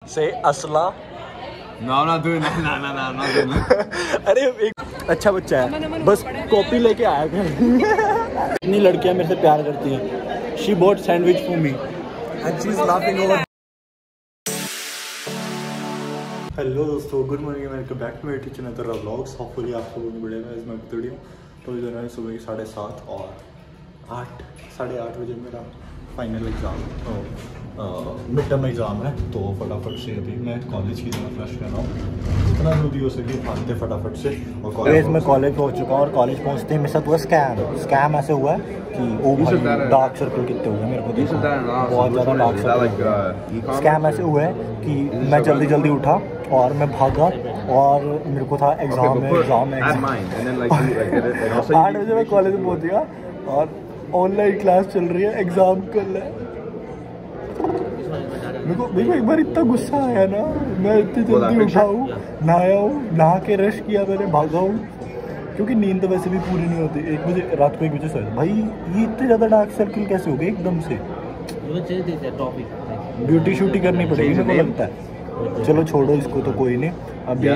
Say asla. No, I'm not doing that. No, I'm not doing that. अरे एक अच्छा बच्चा है, बस कॉपी लेके आया घर। इतनी लड़कियां मेरे से प्यार करती हैं। She bought sandwich for me and she's laughing over. Hello दोस्तों, good morning, welcome back to my YouTube channel Tara vlogs. Hopefully आप लोगों को बढ़ेगा इस मैं वीडियो। तो इधर है सुबह की 7:30 और 8 बजे मेरा final exam mid term exam है। तो फटाफट से अभी मैं कॉलेज की तरफ रश कर रहा हूँ, जितना जल्दी हो सके भागते फटाफट से। और कॉलेज में कॉलेज पहुँच चुका हूँ और कॉलेज पहुँचते ही मेरे साथ हुआ स्कैम ऐसे हुआ है कि ओ भाई डार्क सर्कल कितने हुए मेरे को, बहुत ज़्यादा डार्क सर्कल। स्कैम ऐसे हुआ है कि मैं जल्दी उठा और मैं भागा और मेरे को था एग्ज़ाम है 8 बजे मैं कॉलेज में पहुँच गया और ऑनलाइन क्लास चल रही है, एग्ज़ाम कल है। मेरे को एक बार इतना गुस्सा आया ना, मैं इतनी जल्दी उठा हूँ, नहाया हूँ, नहा के रश किया मैंने, भागा हूँ क्योंकि नींद तो वैसे भी पूरी नहीं होती। 1 बजे रात को 1 बजे सोया। भाई ये इतने ज़्यादा डार्क सर्किल कैसे हो गए एकदम से? ब्यूटी शूटी करनी पड़ेगी मेरे को लगता है। चलो छोड़ो इसको, तो कोई नहीं। अभी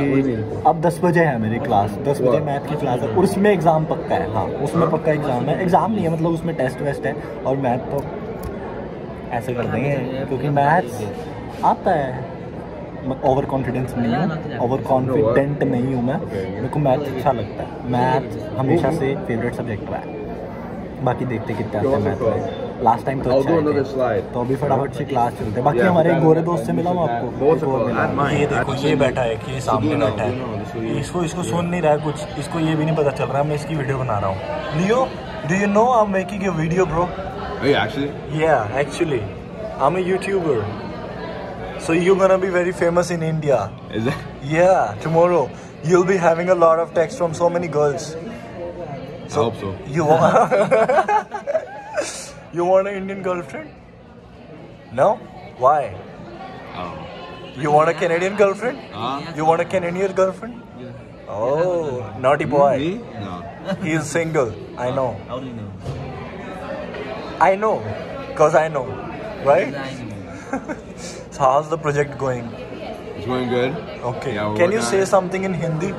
अब 10 बजे है मेरी क्लास, 10 बजे मैथ की क्लास है और उसमें एग्ज़ाम पक्का है। हाँ, उसमें पक्का एग्ज़ाम है, एग्ज़ाम नहीं है मतलब उसमें टेस्ट वेस्ट है। और मैथ तो ऐसे कर देंगे क्योंकि मैथ्स आता है। ओवर कॉन्फिडेंस नहीं हूँ, ओवर कॉन्फिडेंट नहीं हूँ मैं। मेरे को मैथ अच्छा लगता है, मैथ हमेशा से फेवरेट सब्जेक्ट रहा है। बाकी देखते कितने आते हैं मैथ में। लास्ट टाइम तो अच्छा है, तो अभी फटाफट से क्लास चलते हैं। बाकी हमारे गोरे दोस्त से मिला हूँ आपको, ये देखो ये बैठा है कि सामने बैठा है, इसको सुन नहीं रहा है कुछ, इसको ये भी नहीं पता चल रहा है मैं इसकी वीडियो बना रहा हूँ। Leo, do you know I am making a video bro? Yeah, actually, I'm a YouTuber. So you're gonna be very famous in India. Is it? Yeah, tomorrow you'll be having a lot of texts from so many girls. I hope so. You want? You want an Indian girlfriend? No? Why? You want a Canadian girlfriend? You want a Canadian girlfriend? Yeah. Oh, naughty boy. Me? No. He is single. I know. How do you know? I know, cause I know, right? So how's the project going? It's going good. Okay. Yeah, Can you say something in Hindi?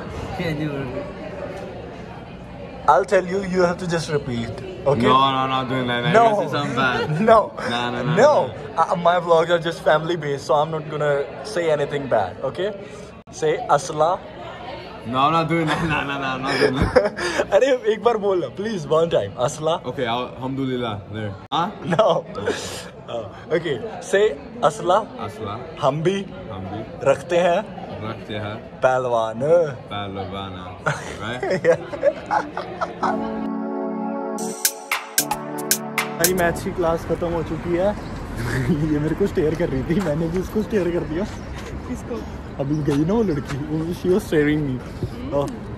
I'll tell you. You have to just repeat. Okay. No, not doing that. No. You're gonna say something bad. No. No. My vlogs are just family based, so I'm not gonna say anything bad. Okay. Say asla. No, I'm not doing that. No, I'm not doing that. अरे एक बार बोलना please, one time. Asla. Okay, alhamdulillah. There. Huh? No. Okay. Say asla. Asla. हम भी रखते हैं पहलवान। Right? हमारी maths की क्लास खत्म हो चुकी है। ये मेरे को स्टेयर कर रही थी, मैंने भी उसको स्टेयर कर दिया। किसको? अभी गई ना वो लड़की, शी वाज स्टेयरिंग मी।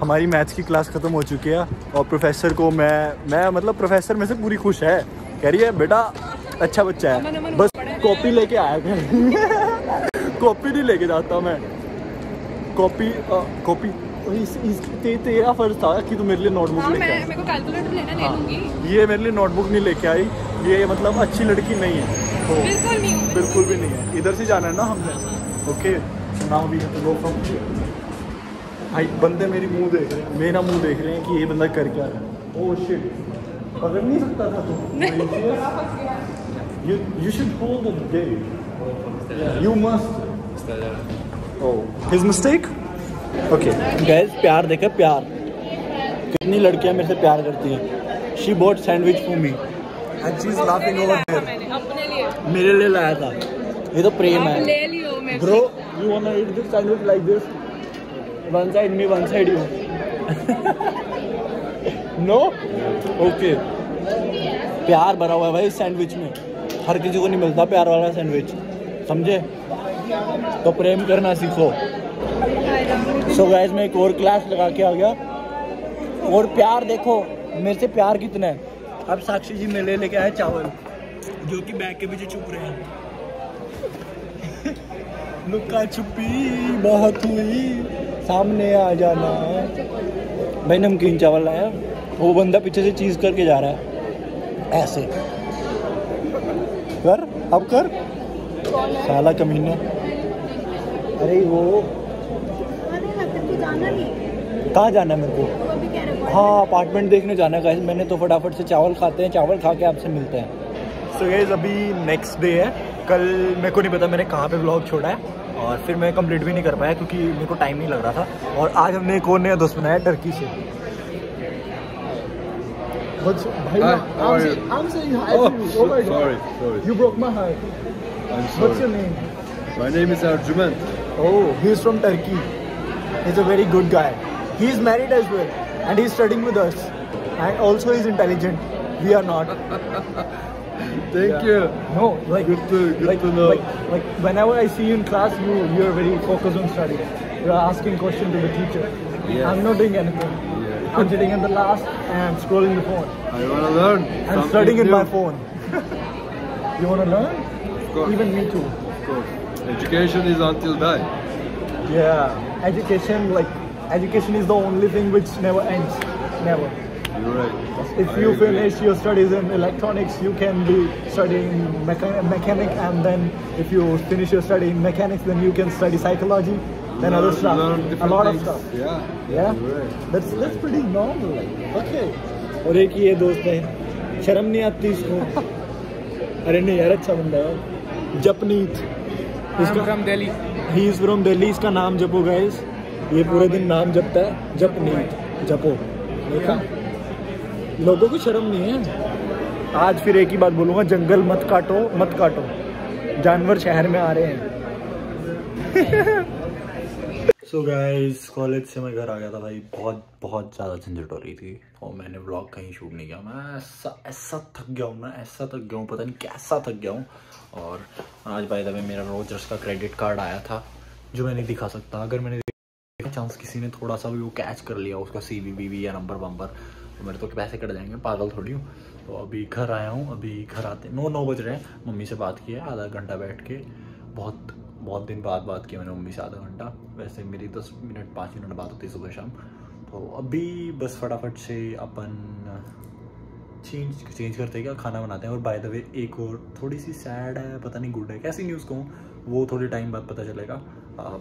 हमारी मैथ्स की क्लास ख़त्म हो चुकी है और प्रोफेसर को मैं मतलब प्रोफेसर में से पूरी खुश है, कह रही है बेटा अच्छा बच्चा है, बस कॉपी लेके आया कर। कॉपी नहीं लेके जाता मैं, कॉपी तेरा फर्ज था कि तू मेरे लिए नोटबुक लेके आई। मेरे को कैलकुलेटर लेना, ले लूंगी। ये मेरे लिए नोटबुक नहीं लेके आई, ये मतलब अच्छी लड़की नहीं है। तो बिल्कुल भी नहीं है। इधर से जाना है ना हमने। Okay, now we have to go from here. भाई बंदे मेरी मुंह देख रहे हैं, मेरा मुंह देख रहे हैं कि ये बंदा कर क्या रहा है। ओह शिट, पकड़ नहीं सकता था तू। You should hold the gate, you must. Oh his mistake. Okay guys, प्यार देखा, प्यार कितनी लड़कियां मेरे से प्यार करती हैं। She bought sandwich for me and she is laughing over there. अपने लिए, मेरे लिए लाया था। ये तो प्रेम है। ले लियो मेरे bro, you want to eat this sandwich like this, one side me one side you. No? Okay. प्यार भरा हुआ है भाई इस सैंडविच में, हर किसी को नहीं मिलता प्यार वाला सैंडविच, समझे? तो प्रेम करना सीखो। सो गाइस, मैं एक और क्लास लगा के आ गया और प्यार देखो मेरे से प्यार कितना है। अब साक्षी जी मेरे लिए लेके आए चावल, जो कि बैग के पीछे छुप रहे हैं। लुका छुपी बहुत हुई, सामने आ जाना। भाई नमकीन चावल लाया, वो बंदा पीछे से चीज करके जा रहा है ऐसे। कर, अब कर साला कमीना। अरे वो कहाँ जाना है मेरे को? हाँ, अपार्टमेंट देखने जाना है गाइस। मैंने तो फटाफट से चावल खाते हैं, चावल खा के आपसे मिलते हैं। सो गाइस अभी नेक्स्ट डे है। कल मेरे को नहीं पता मैंने कहाँ पे व्लॉग छोड़ा है और फिर मैं कंप्लीट भी नहीं कर पाया क्योंकि मेरे को टाइम नहीं लग रहा था। और आज हमने एक और नया दोस्त बनाया टर्की से। I'm saying hi to you. Oh my God. Sorry. You broke my heart. I'm sorry. What's your name? My name is Ercüment. Oh, he's from Turkey. He's a very good guy. He's married as well, and he's studying with us. And also he's intelligent. We are not. Thank you. No, like Good to know. Like whenever I see you in class, you're very focused on studying. You're asking questions to the teacher. Yes. I'm not doing anything. Yeah. I'm sitting in the last and scrolling the phone. I want to learn. I'm studying in my phone. You want to learn? Of course. Even me too. Of course. Education is until die. Yeah. Education is the only thing which never ends. Never. You're right. If you finish your studies in electronics, you can be studying mechanic, and then if you finish your study in mechanics, then you can study psychology, then other stuff, a lot of stuff. Yeah. Yeah, You're right. that's pretty normal. Okay. और एक ये दोस्त है, शर्म नहीं आती इसको? अरे नहीं यार, अच्छा बंदा है। Japneet. From Delhi. He is from Delhi. इसका नाम जपो गाइस। ये पूरे दिन नाम जपता है। जपनीत। जपो। देखा? लोगों को शर्म नहीं है। आज फिर एक ही बात बोलूँगा, जंगल मत काटो, मत काटो। जानवर शहर में आ रहे हैं। सो गाइस कॉलेज से मैं घर आ गया था भाई। बहुत ज़्यादा झंझट हो रही थी और मैंने व्लॉग कहीं शूट नहीं किया। मैं ऐसा थक गया हूँ ना, ऐसा थक गया हूँ, पता नहीं कैसा थक गया हूँ। और आज बाय द वे मेरा रोजर्स का क्रेडिट कार्ड आया था जो मैं नहीं दिखा सकता। अगर मैंने चांस किसी ने थोड़ा सा भी वो कैच कर लिया उसका CVV या नंबर वंबर, तो मेरे तो पैसे कट जाएंगे, पागल थोड़ी हूँ। तो अभी घर आया हूँ, अभी घर आते 9 बज रहे हैं। मम्मी से बात की है आधा घंटा बैठ के। बहुत दिन बाद बात की मैंने मम्मी से आधा घंटा। वैसे मेरी 10 मिनट 5 मिनट बात होती है सुबह शाम। तो अभी बस फटाफट से अपन चेंज करते हैं, क्या खाना बनाते हैं। और बाय द वे एक और थोड़ी सी सैड है, पता नहीं गुड है, कैसी न्यूज़ कहूँ वो थोड़ी टाइम बाद पता चलेगा।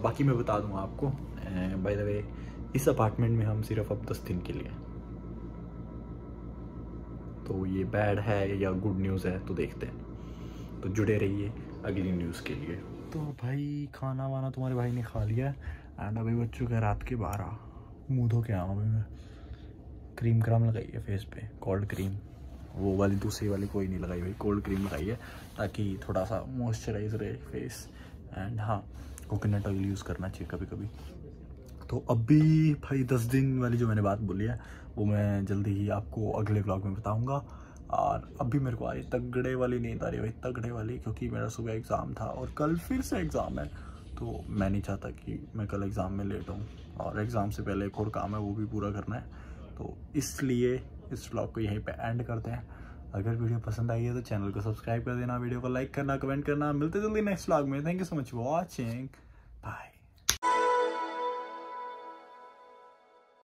बाकी मैं बता दूँगा आपको। बाय द वे इस अपार्टमेंट में हम सिर्फ अब 10 दिन के लिए, तो ये बैड है या गुड न्यूज़ है तो देखते हैं। तो जुड़े रहिए अगली न्यूज़ के लिए। तो भाई खाना वाना तुम्हारे भाई ने खा लिया एंड अभी बच चुका है रात के 12। मुँह धो के आऊँ अभी मैं। क्रीम लगाई है फेस पे, कोल्ड क्रीम। वो वाली दूसरी वाली कोई नहीं लगाई भाई, कोल्ड क्रीम लगाई है ताकि थोड़ा सा मॉइस्चराइज रहे फेस। एंड हाँ, कोकोनट ऑयल यूज़ करना चाहिए कभी कभी। तो अभी भाई 10 दिन वाली जो मैंने बात बोली है वो मैं जल्दी ही आपको अगले व्लॉग में बताऊंगा। और अभी मेरे को आज तगड़े वाली नींद आ रही है भाई, तगड़े वाली, क्योंकि मेरा सुबह एग्ज़ाम था और कल फिर से एग्ज़ाम है। तो मैं नहीं चाहता कि मैं कल एग्ज़ाम में लेट हूँ और एग्ज़ाम से पहले एक और काम है वो भी पूरा करना है। तो इसलिए इस व्लॉग को यहीं पे एंड करते हैं। अगर वीडियो पसंद आई है तो चैनल को सब्सक्राइब कर देना, वीडियो को लाइक करना, कमेंट करना। मिलते जल्दी नेक्स्ट व्लॉग में। Thank you so much for watching. Bye.